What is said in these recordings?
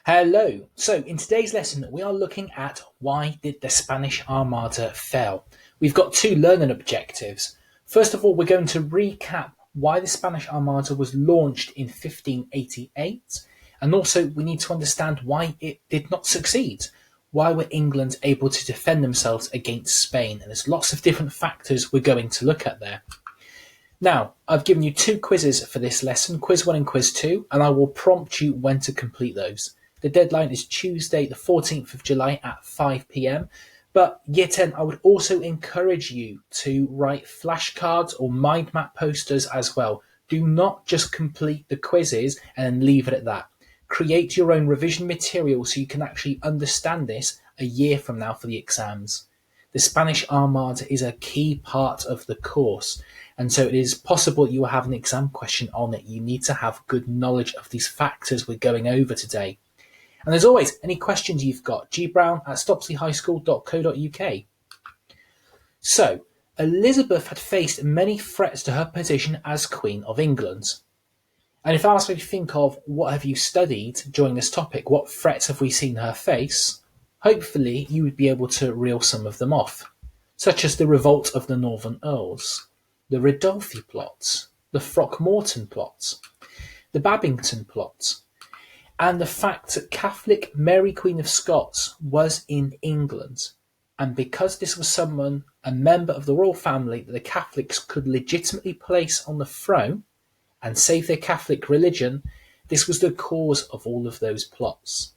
Hello. So in today's lesson, we are looking at why did the Spanish Armada fail? We've got two learning objectives. First of all, we're going to recap why the Spanish Armada was launched in 1588. And also we need to understand why it did not succeed. Why were England able to defend themselves against Spain? And there's lots of different factors we're going to look at there. Now, I've given you two quizzes for this lesson, quiz 1 and quiz 2, and I will prompt you when to complete those. The deadline is Tuesday, the 14th of July at 5 p.m. But year 10, I would also encourage you to write flashcards or mind map posters as well. Do not just complete the quizzes and leave it at that. Create your own revision material so you can actually understand this a year from now for the exams. The Spanish Armada is a key part of the course, and so it is possible you will have an exam question on it. You need to have good knowledge of these factors we're going over today. And as always, any questions you've got, gbrown@stopsleyhighschool.co.uk. So, Elizabeth had faced many threats to her position as Queen of England. And if I ask you to think of what have you studied during this topic, what threats have we seen her face, hopefully you would be able to reel some of them off, such as the revolt of the Northern Earls, the Ridolfi plot, the Throckmorton plot, the Babington plot, and the fact that Catholic Mary Queen of Scots was in England. And because this was someone, a member of the royal family that the Catholics could legitimately place on the throne and save their Catholic religion, this was the cause of all of those plots.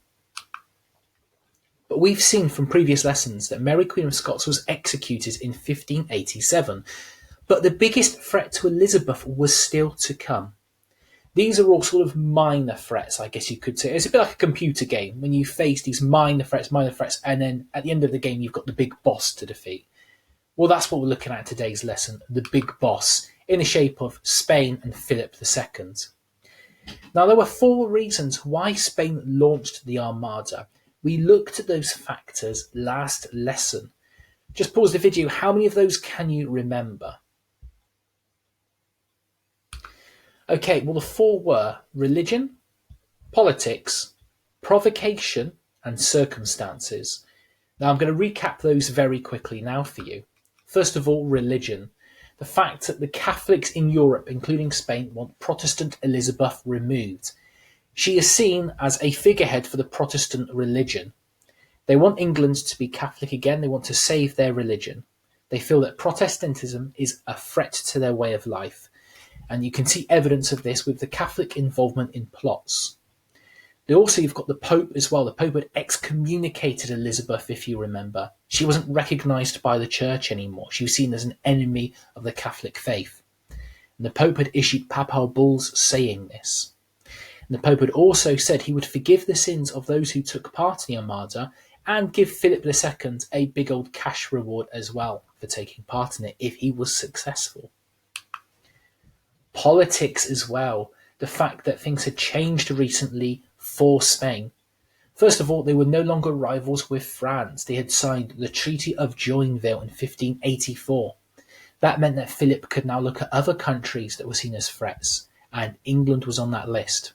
But we've seen from previous lessons that Mary Queen of Scots was executed in 1587. But the biggest threat to Elizabeth was still to come. These are all sort of minor threats, I guess you could say. It's a bit like a computer game when you face these minor threats, and then at the end of the game you've got the big boss to defeat. Well, that's what we're looking at in today's lesson, the big boss, in the shape of Spain and Philip II. Now, there were 4 reasons why Spain launched the Armada. We looked at those factors last lesson. Just pause the video. How many of those can you remember? Okay, well, the 4 were religion, politics, provocation, and circumstances. Now, I'm going to recap those very quickly now for you. First of all, religion. The fact that the Catholics in Europe, including Spain, want Protestant Elizabeth removed. She is seen as a figurehead for the Protestant religion. They want England to be Catholic again. They want to save their religion. They feel that Protestantism is a threat to their way of life. And you can see evidence of this with the Catholic involvement in plots. You've got the Pope as well. The Pope had excommunicated Elizabeth, if you remember. She wasn't recognised by the church anymore. She was seen as an enemy of the Catholic faith. And the Pope had issued papal bulls saying this. And the Pope had also said he would forgive the sins of those who took part in the Armada and give Philip II a big old cash reward as well for taking part in it if he was successful. Politics as well. The fact that things had changed recently for Spain. First of all, they were no longer rivals with France. They had signed the Treaty of Joinville in 1584. That meant that Philip could now look at other countries that were seen as threats, and England was on that list.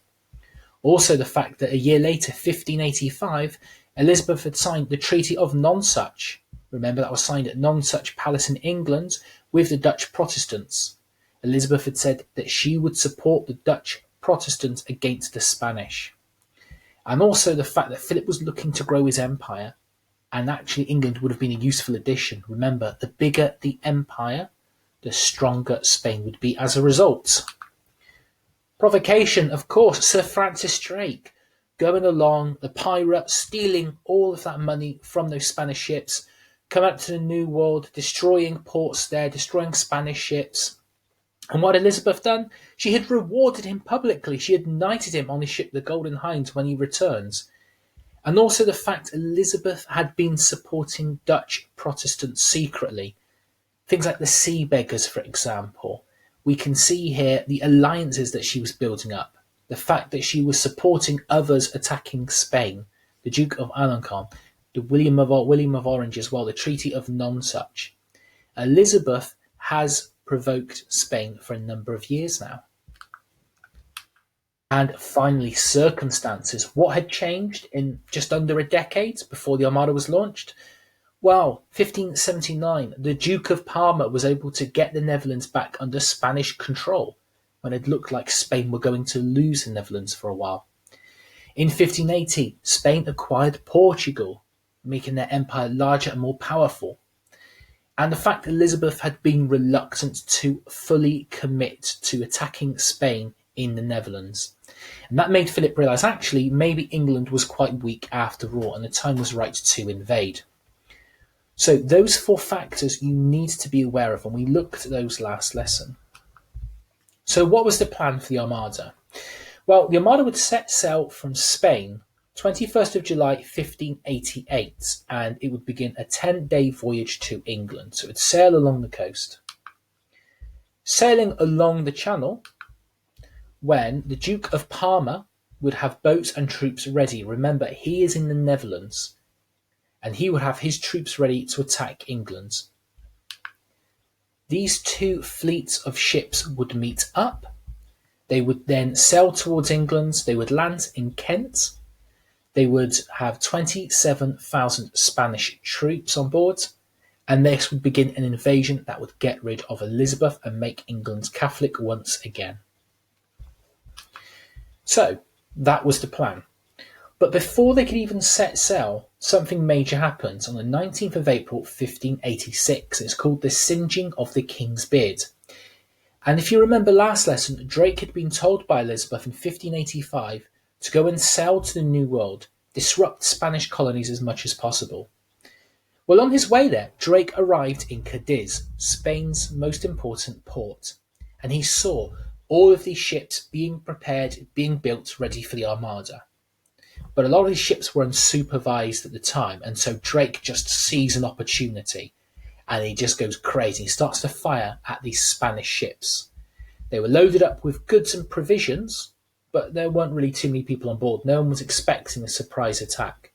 Also, the fact that a year later, 1585, Elizabeth had signed the Treaty of Nonsuch. Remember, that was signed at Nonsuch Palace in England with the Dutch Protestants. Elizabeth had said that she would support the Dutch Protestants against the Spanish. And also the fact that Philip was looking to grow his empire, and actually England would have been a useful addition. Remember, the bigger the empire, the stronger Spain would be as a result. Provocation, of course, Sir Francis Drake going along, the pirate, stealing all of that money from those Spanish ships, coming up to the New World, destroying ports there, destroying Spanish ships. And what had Elizabeth done? She had rewarded him publicly. She had knighted him on his ship, the Golden Hind, when he returns. And also the fact Elizabeth had been supporting Dutch Protestants secretly. Things like the Sea Beggars, for example. We can see here the alliances that she was building up. The fact that she was supporting others attacking Spain. The Duke of Alencon, the William of Orange as well, the Treaty of Nonsuch. Elizabeth has provoked Spain for a number of years now. And finally, circumstances. What had changed in just under a decade before the Armada was launched? Well, 1579, the Duke of Parma was able to get the Netherlands back under Spanish control when it looked like Spain were going to lose the Netherlands for a while. In 1580, Spain acquired Portugal, making their empire larger and more powerful. And the fact Elizabeth had been reluctant to fully commit to attacking Spain in the Netherlands. And that made Philip realise actually maybe England was quite weak after all and the time was right to invade. So those four factors you need to be aware of when we looked at those last lesson. So what was the plan for the Armada? Well, the Armada would set sail from Spain 21st of July 1588 and it would begin a 10-day voyage to England. So it would sail along the coast. Sailing along the channel when the Duke of Parma would have boats and troops ready. Remember, he is in the Netherlands and he would have his troops ready to attack England. These two fleets of ships would meet up. They would then sail towards England. They would land in Kent. They would have 27,000 Spanish troops on board. And this would begin an invasion that would get rid of Elizabeth and make England Catholic once again. So that was the plan. But before they could even set sail, something major happened on the 19th of April 1586. It's called the singeing of the King's beard. And if you remember last lesson, Drake had been told by Elizabeth in 1585 to go and sail to the New World, disrupt Spanish colonies as much as possible. Well, on his way there, Drake arrived in Cadiz, Spain's most important port, and he saw all of these ships being prepared, being built, ready for the Armada. But a lot of these ships were unsupervised at the time, and so Drake just sees an opportunity, and he just goes crazy. He starts to fire at these Spanish ships. They were loaded up with goods and provisions, but there weren't really too many people on board. No one was expecting a surprise attack.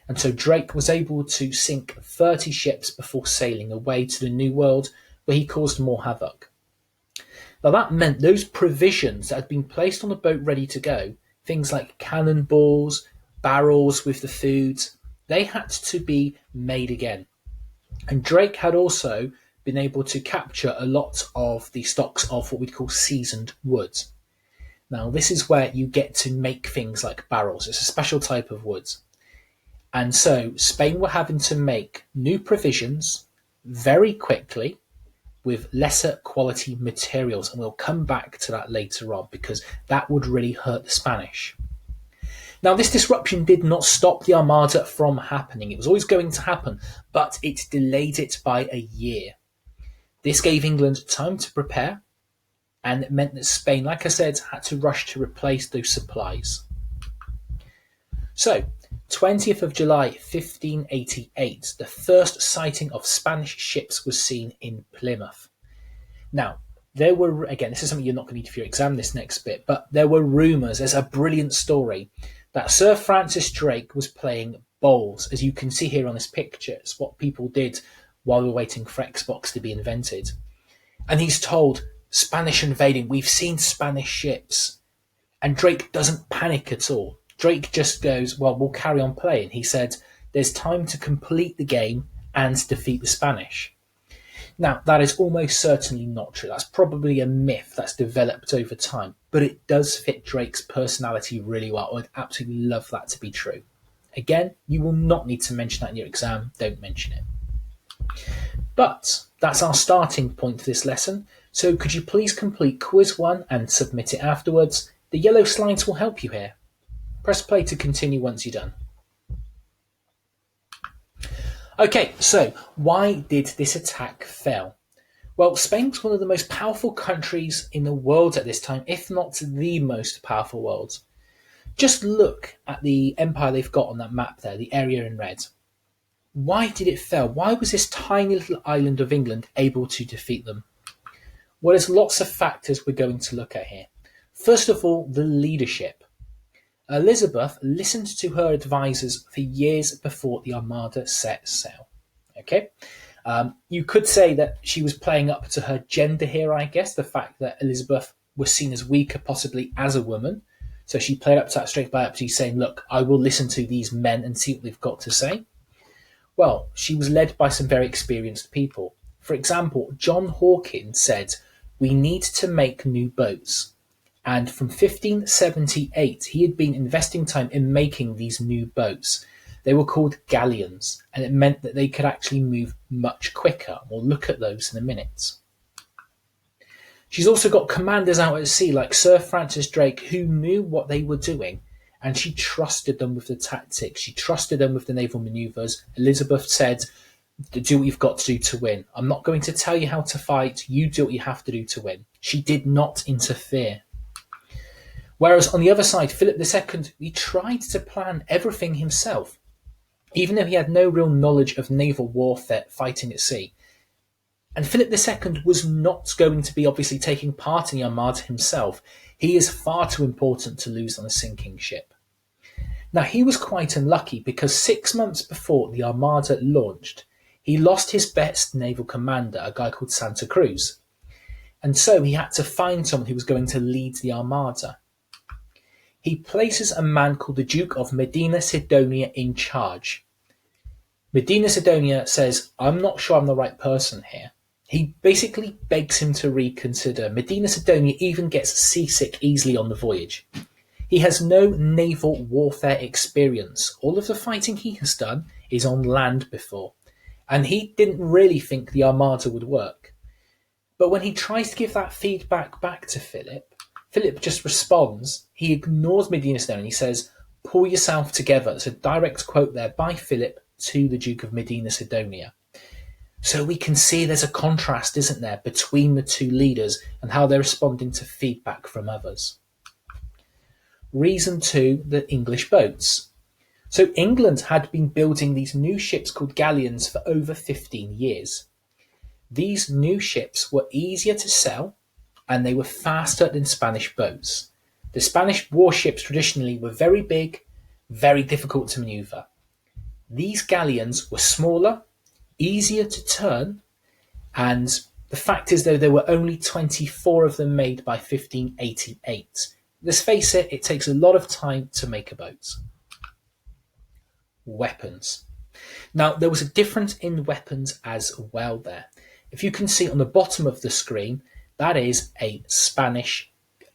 And so Drake was able to sink 30 ships before sailing away to the New World, where he caused more havoc. Now that meant those provisions that had been placed on the boat ready to go, things like cannonballs, barrels with the food, they had to be made again. And Drake had also been able to capture a lot of the stocks of what we'd call seasoned wood. Now, this is where you get to make things like barrels. It's a special type of wood. And so Spain were having to make new provisions very quickly with lesser quality materials. And we'll come back to that later on because that would really hurt the Spanish. Now, this disruption did not stop the Armada from happening. It was always going to happen, but it delayed it by a year. This gave England time to prepare, and it meant that Spain, like I said, had to rush to replace those supplies. So, 20th of July 1588, the first sighting of Spanish ships was seen in Plymouth. Now, there were, again, this is something you're not going to need for your exam, this next bit, but there were rumours, there's a brilliant story, that Sir Francis Drake was playing bowls, as you can see here on this picture. It's what people did while they were waiting for Xbox to be invented. And he's told, Spanish invading, we've seen Spanish ships. And Drake doesn't panic at all. Drake just goes, well, we'll carry on playing. He said, there's time to complete the game and defeat the Spanish. Now, that is almost certainly not true. That's probably a myth that's developed over time, but it does fit Drake's personality really well. I would absolutely love that to be true. Again, you will not need to mention that in your exam. Don't mention it. But that's our starting point for this lesson. So could you please complete quiz 1 and submit it afterwards? The yellow slides will help you here. Press play to continue once you're done. Okay, so why did this attack fail? Well, Spain's one of the most powerful countries in the world at this time, if not the most powerful world. Just look at the empire they've got on that map there, the area in red. Why did it fail? Why was this tiny little island of England able to defeat them? Well, there's lots of factors we're going to look at here. First of all, the leadership. Elizabeth listened to her advisors for years before the Armada set sail. Okay, you could say that she was playing up to her gender here, I guess, the fact that Elizabeth was seen as weaker possibly as a woman. So she played up to that straight by Eppley, saying, look, I will listen to these men and see what they've got to say. Well, she was led by some very experienced people. For example, John Hawkins said, we need to make new boats. And from 1578, he had been investing time in making these new boats. They were called galleons, and it meant that they could actually move much quicker. We'll look at those in a minute. She's also got commanders out at sea like Sir Francis Drake who knew what they were doing, and she trusted them with the tactics. She trusted them with the naval manoeuvres. Elizabeth said, do what you've got to do to win. I'm not going to tell you how to fight. You do what you have to do to win. She did not interfere. Whereas on the other side, Philip II, he tried to plan everything himself, even though he had no real knowledge of naval warfare fighting at sea. And Philip II was not going to be obviously taking part in the Armada himself. He is far too important to lose on a sinking ship. Now, he was quite unlucky because 6 months before the Armada launched, he lost his best naval commander, a guy called Santa Cruz. And so he had to find someone who was going to lead the Armada. He places a man called the Duke of Medina Sidonia in charge. Medina Sidonia says, I'm not sure I'm the right person here. He basically begs him to reconsider. Medina Sidonia even gets seasick easily on the voyage. He has no naval warfare experience. All of the fighting he has done is on land before, and he didn't really think the Armada would work. But when he tries to give that feedback back to Philip, Philip just responds. He ignores Medina Sidonia. He says, pull yourself together. It's a direct quote there by Philip to the Duke of Medina Sidonia. So we can see there's a contrast, isn't there, between the two leaders and how they're responding to feedback from others. Reason 2, the English boats. So England had been building these new ships called galleons for over 15 years. These new ships were easier to sell and they were faster than Spanish boats. The Spanish warships traditionally were very big, very difficult to maneuver. These galleons were smaller, easier to turn, and the fact is, though, there were only 24 of them made by 1588. Let's face it, it takes a lot of time to make a boat. Weapons. Now, there was a difference in weapons as well there. If you can see on the bottom of the screen, that is a Spanish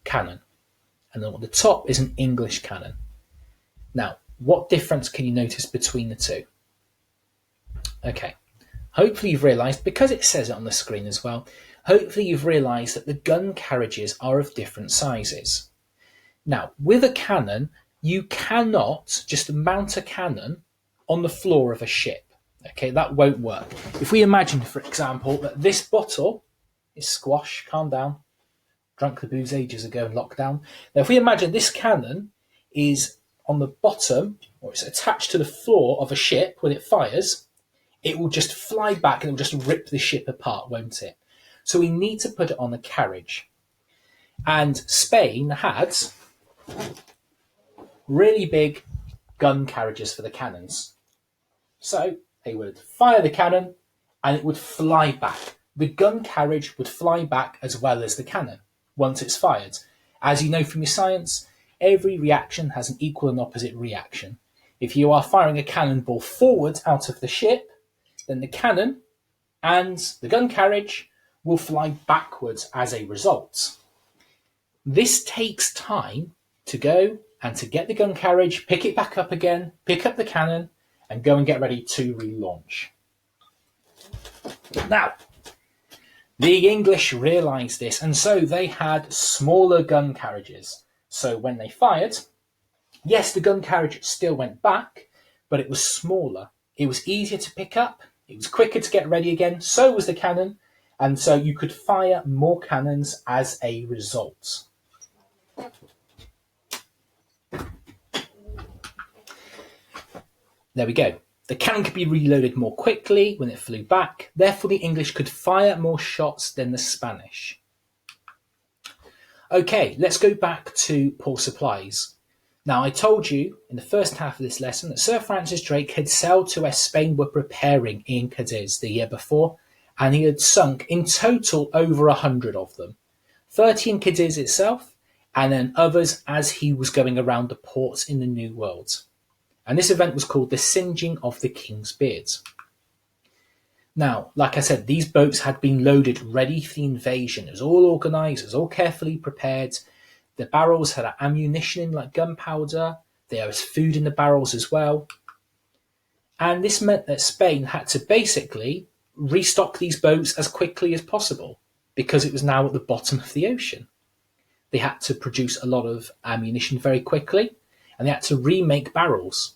cannon. And then on the top is an English cannon. Now, what difference can you notice between the two? Okay. Hopefully you've realised, because it says it on the screen as well, hopefully you've realised that the gun carriages are of different sizes. Now, with a cannon, you cannot just mount a cannon on the floor of a ship. Okay, that won't work. If we imagine, for example, that this bottle is squash, calm down, drank the booze ages ago in lockdown. Now, if we imagine this cannon is on the bottom, or it's attached to the floor of a ship when it fires, it will just fly back and it will just rip the ship apart, won't it? So we need to put it on a carriage. And Spain had really big gun carriages for the cannons. So they would fire the cannon and it would fly back. The gun carriage would fly back as well as the cannon once it's fired. As you know from your science, every reaction has an equal and opposite reaction. If you are firing a cannonball forward out of the ship, then the cannon and the gun carriage will fly backwards as a result. This takes time to go and to get the gun carriage, pick it back up again, pick up the cannon, and go and get ready to relaunch. Now, the English realised this, and so they had smaller gun carriages. So when they fired, yes, the gun carriage still went back, but it was smaller. It was easier to pick up. It was quicker to get ready again. So was the cannon. And so you could fire more cannons as a result. There we go. The cannon could be reloaded more quickly when it flew back. Therefore, the English could fire more shots than the Spanish. Okay, let's go back to poor supplies. Now, I told you in the first half of this lesson that Sir Francis Drake had sailed to where Spain were preparing in Cadiz the year before, and he had sunk in total over 100 of them. 30 in Cadiz itself, and then others as he was going around the ports in the New World. And this event was called the Singeing of the King's Beard. Now, like I said, these boats had been loaded ready for the invasion. It was all organised, it was all carefully prepared. The barrels had ammunition in, like gunpowder. There was food in the barrels as well. And this meant that Spain had to basically restock these boats as quickly as possible because it was now at the bottom of the ocean. They had to produce a lot of ammunition very quickly, and they had to remake barrels.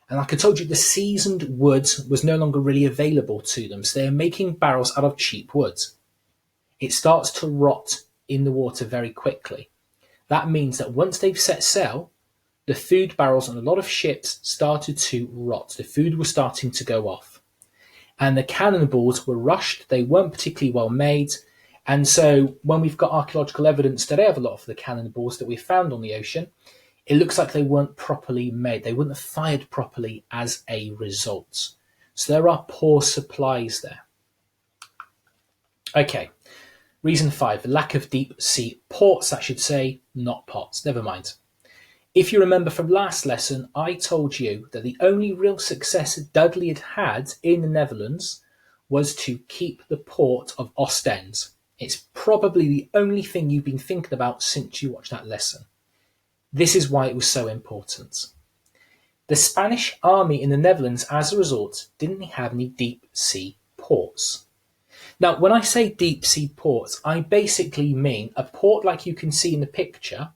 And like I told you, the seasoned wood was no longer really available to them, so they're making barrels out of cheap wood. It starts to rot in the water very quickly. That means that once they've set sail, the food barrels on a lot of ships started to rot. The food was starting to go off. And the cannonballs were rushed. They weren't particularly well made. And so when we've got archaeological evidence today of a lot of the cannonballs that we found on the ocean, it looks like they weren't properly made. They wouldn't have fired properly as a result. So there are poor supplies there. Okay, reason 5, lack of deep sea ports, I should say, not pots. Never mind. If you remember from last lesson, I told you that the only real success Dudley had had in the Netherlands was to keep the port of Ostend. It's probably the only thing you've been thinking about since you watched that lesson. This is why it was so important. The Spanish army in the Netherlands, as a result, didn't have any deep sea ports. Now, when I say deep sea ports, I basically mean a port like you can see in the picture,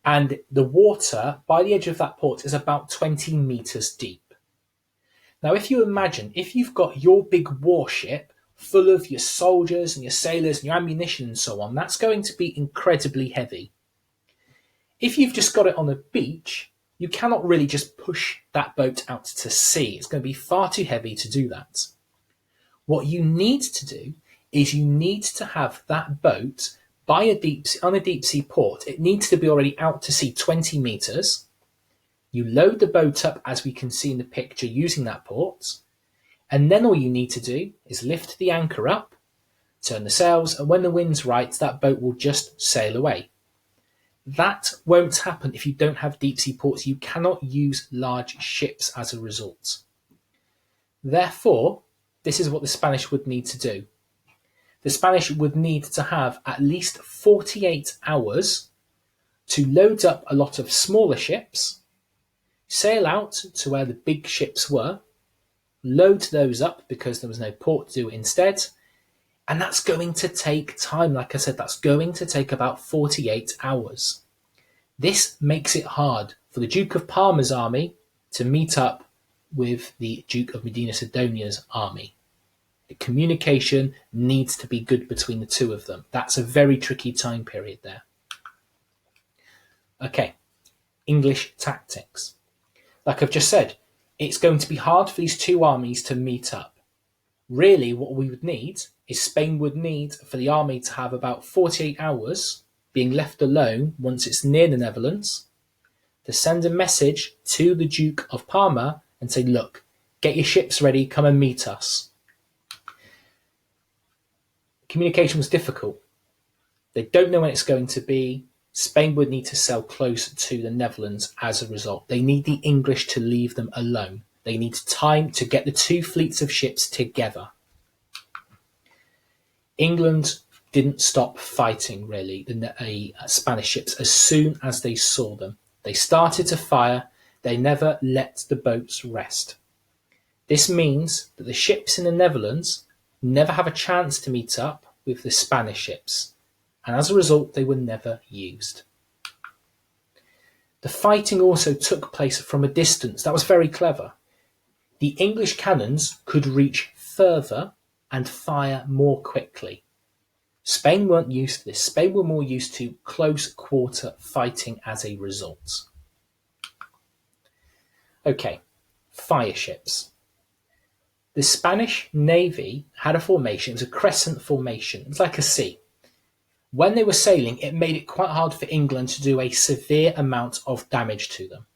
and the water by the edge of that port is about 20 meters deep. Now, if you imagine, if you've got your big warship full of your soldiers and your sailors and your ammunition and so on, that's going to be incredibly heavy. If you've just got it on a beach, you cannot really just push that boat out to sea. It's going to be far too heavy to do that. What you need to do is you need to have that boat on a deep sea port. It needs to be already out to sea 20 meters. You load the boat up, as we can see in the picture, using that port. And then all you need to do is lift the anchor up, turn the sails, and when the wind's right, that boat will just sail away. That won't happen if you don't have deep sea ports. You cannot use large ships as a result. Therefore, this is what the Spanish would need to do. The Spanish would need to have at least 48 hours to load up a lot of smaller ships, sail out to where the big ships were, load those up because there was no port to do it instead, and that's going to take time. Like I said, that's going to take about 48 hours. This makes it hard for the Duke of Parma's army to meet up with the Duke of Medina Sidonia's army. The communication needs to be good between the two of them. That's a very tricky time period there. Okay, English tactics. Like I've just said, it's going to be hard for these two armies to meet up. Really, what we would need is Spain would need for the army to have about 48 hours being left alone once it's near the Netherlands to send a message to the Duke of Parma and say, look, get your ships ready, come and meet us. Communication was difficult. They don't know when it's going to be. Spain would need to sail close to the Netherlands as a result. They need the English to leave them alone. They need time to get the two fleets of ships together. England didn't stop fighting, really, the Spanish ships as soon as they saw them. They started to fire. They never let the boats rest. This means that the ships in the Netherlands never have a chance to meet up with the Spanish ships, and as a result, they were never used. The fighting also took place from a distance. That was very clever. The English cannons could reach further and fire more quickly. Spain weren't used to this. Spain were more used to close quarter fighting as a result. Okay, fire ships. The Spanish Navy had a formation. It was a crescent formation. It was like a C. When they were sailing, it made it quite hard for England to do a severe amount of damage to them.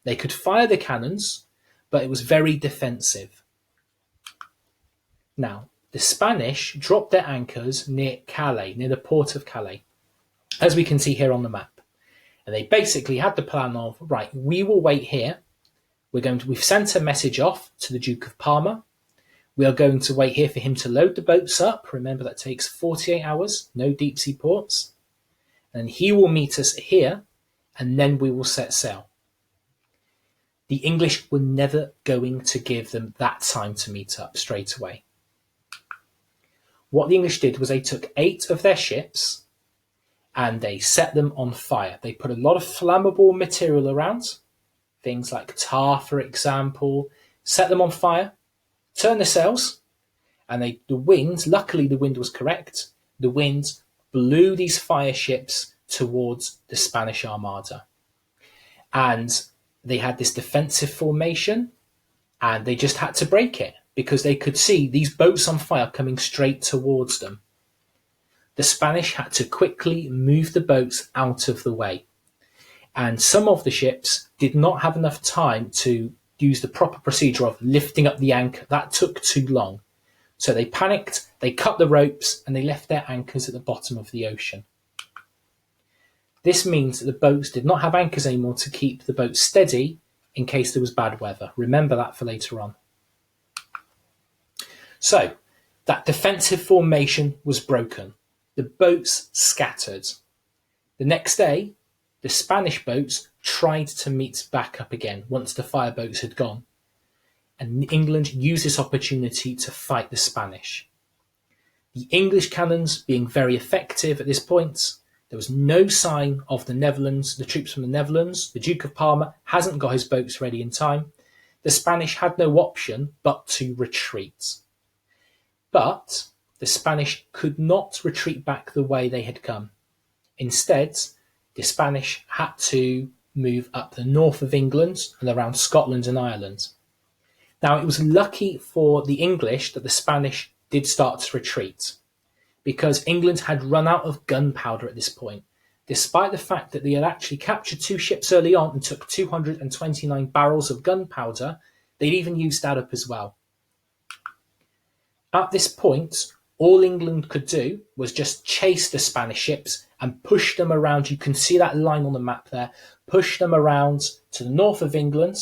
They could fire the cannons, but it was very defensive. Now, the Spanish dropped their anchors near Calais, near the port of Calais, as we can see here on the map. And they basically had the plan of, right, we will wait here. We've sent a message off to the Duke of Parma. We are going to wait here for him to load the boats up. Remember, that takes 48 hours, no deep sea ports. And he will meet us here, and then we will set sail. The English were never going to give them that time to meet up straight away. What the English did was they took 8 of their ships and they set them on fire. They put a lot of flammable material around, things like tar, for example, set them on fire, turn the sails, and the wind, luckily the wind was correct, the wind blew these fire ships towards the Spanish Armada. And they had this defensive formation, and they just had to break it because they could see these boats on fire coming straight towards them. The Spanish had to quickly move the boats out of the way. And some of the ships did not have enough time to use the proper procedure of lifting up the anchor. That took too long. So they panicked, they cut the ropes, and they left their anchors at the bottom of the ocean. This means that the boats did not have anchors anymore to keep the boat steady in case there was bad weather. Remember that for later on. So, that defensive formation was broken. The boats scattered. The next day, the Spanish boats tried to meet back up again once the fire boats had gone. And England used this opportunity to fight the Spanish. The English cannons being very effective at this point, there was no sign of the Netherlands, the troops from the Netherlands. The Duke of Parma hasn't got his boats ready in time. The Spanish had no option but to retreat. But the Spanish could not retreat back the way they had come. Instead, the Spanish had to move up the north of England and around Scotland and Ireland. Now, it was lucky for the English that the Spanish did start to retreat, because England had run out of gunpowder at this point. Despite the fact that they had actually captured 2 ships early on and took 229 barrels of gunpowder, they'd even used that up as well. At this point, all England could do was just chase the Spanish ships and push them around. You can see that line on the map there. Push them around to the north of England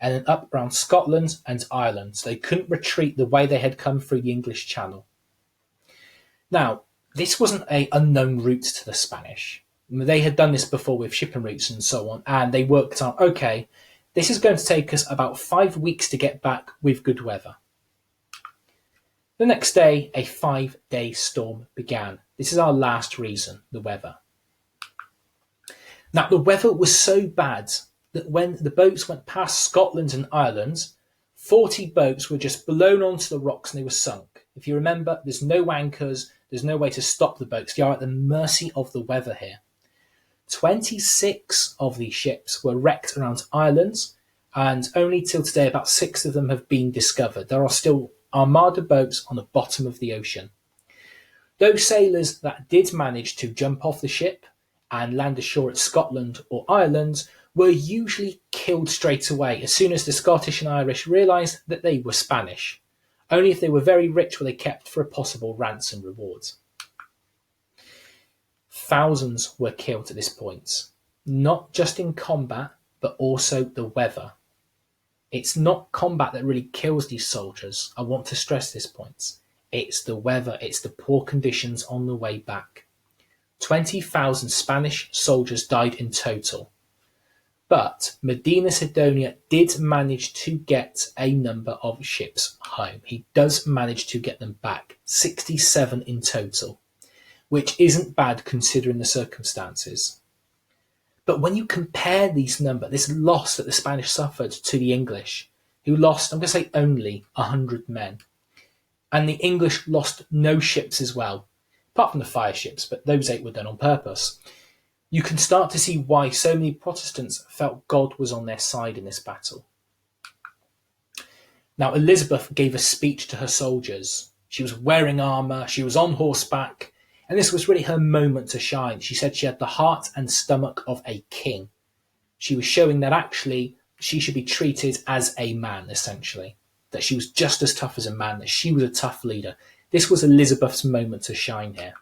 and then up around Scotland and Ireland. So they couldn't retreat the way they had come through the English Channel. Now, this wasn't an unknown route to the Spanish. They had done this before with shipping routes and so on, and they worked out, okay, this is going to take us about 5 weeks to get back with good weather. The next day, a 5-day storm began. This is our last reason, the weather. Now, the weather was so bad that when the boats went past Scotland and Ireland, 40 boats were just blown onto the rocks and they were sunk. If you remember, there's no anchors, there's no way to stop the boats. They are at the mercy of the weather here. 26 of these ships were wrecked around Ireland, and only till today about 6 of them have been discovered. There are still Armada boats on the bottom of the ocean. Those sailors that did manage to jump off the ship and land ashore at Scotland or Ireland were usually killed straight away as soon as the Scottish and Irish realised that they were Spanish. Only if they were very rich were they kept for a possible ransom reward. Thousands were killed at this point, not just in combat, but also the weather. It's not combat that really kills these soldiers. I want to stress this point. It's the weather, it's the poor conditions on the way back. 20,000 Spanish soldiers died in total. But Medina Sidonia did manage to get a number of ships home. He does manage to get them back, 67 in total, which isn't bad considering the circumstances. But when you compare this loss that the Spanish suffered to the English, who lost, I'm going to say only 100 men, and the English lost no ships as well, apart from the fire ships, but those 8 were done on purpose, you can start to see why so many Protestants felt God was on their side in this battle. Now, Elizabeth gave a speech to her soldiers. She was wearing armour, she was on horseback, and this was really her moment to shine. She said she had the heart and stomach of a king. She was showing that actually she should be treated as a man, essentially. That she was just as tough as a man, that she was a tough leader. This was Elizabeth's moment to shine here.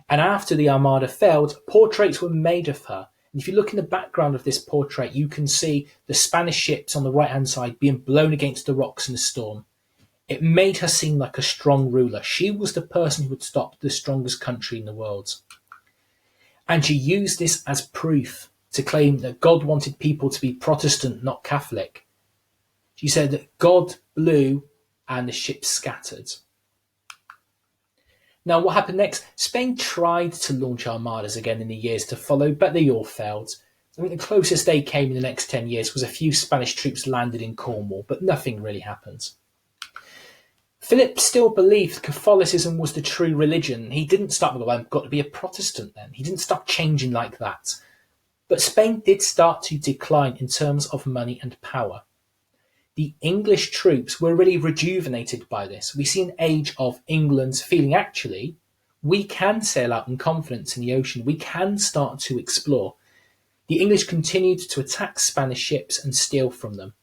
And after the Armada failed, portraits were made of her. And if you look in the background of this portrait, you can see the Spanish ships on the right-hand side being blown against the rocks in the storm. It made her seem like a strong ruler. She was the person who would stop the strongest country in the world. And she used this as proof to claim that God wanted people to be Protestant, not Catholic. She said that God blew and the ships scattered. Now, what happened next? Spain tried to launch armadas again in the years to follow, but they all failed. I think the closest they came in the next 10 years was a few Spanish troops landed in Cornwall, but nothing really happened. Philip still believed Catholicism was the true religion. He didn't start with, well, I've got to be a Protestant then. He didn't start changing like that. But Spain did start to decline in terms of money and power. The English troops were really rejuvenated by this. We see an age of England feeling, actually, we can sail out in confidence in the ocean. We can start to explore. The English continued to attack Spanish ships and steal from them.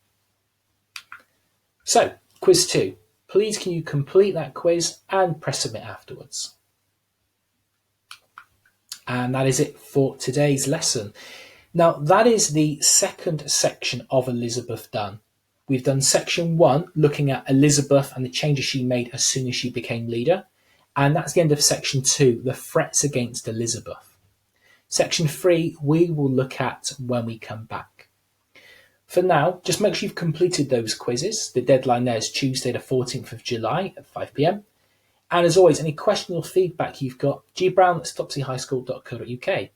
So, quiz 2. Please can you complete that quiz and press submit afterwards. And that is it for today's lesson. Now, that is the second section of Elizabeth done. We've done section 1, looking at Elizabeth and the changes she made as soon as she became leader. And that's the end of section 2, the threats against Elizabeth. Section 3, we will look at when we come back. For now, just make sure you've completed those quizzes. The deadline there is Tuesday the 14th of July at 5 p.m. And as always, any question or feedback you've got, gbrown@stopsyhighschool.co.uk.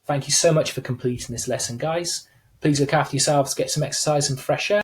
Thank you so much for completing this lesson, guys. Please look after yourselves, get some exercise and fresh air.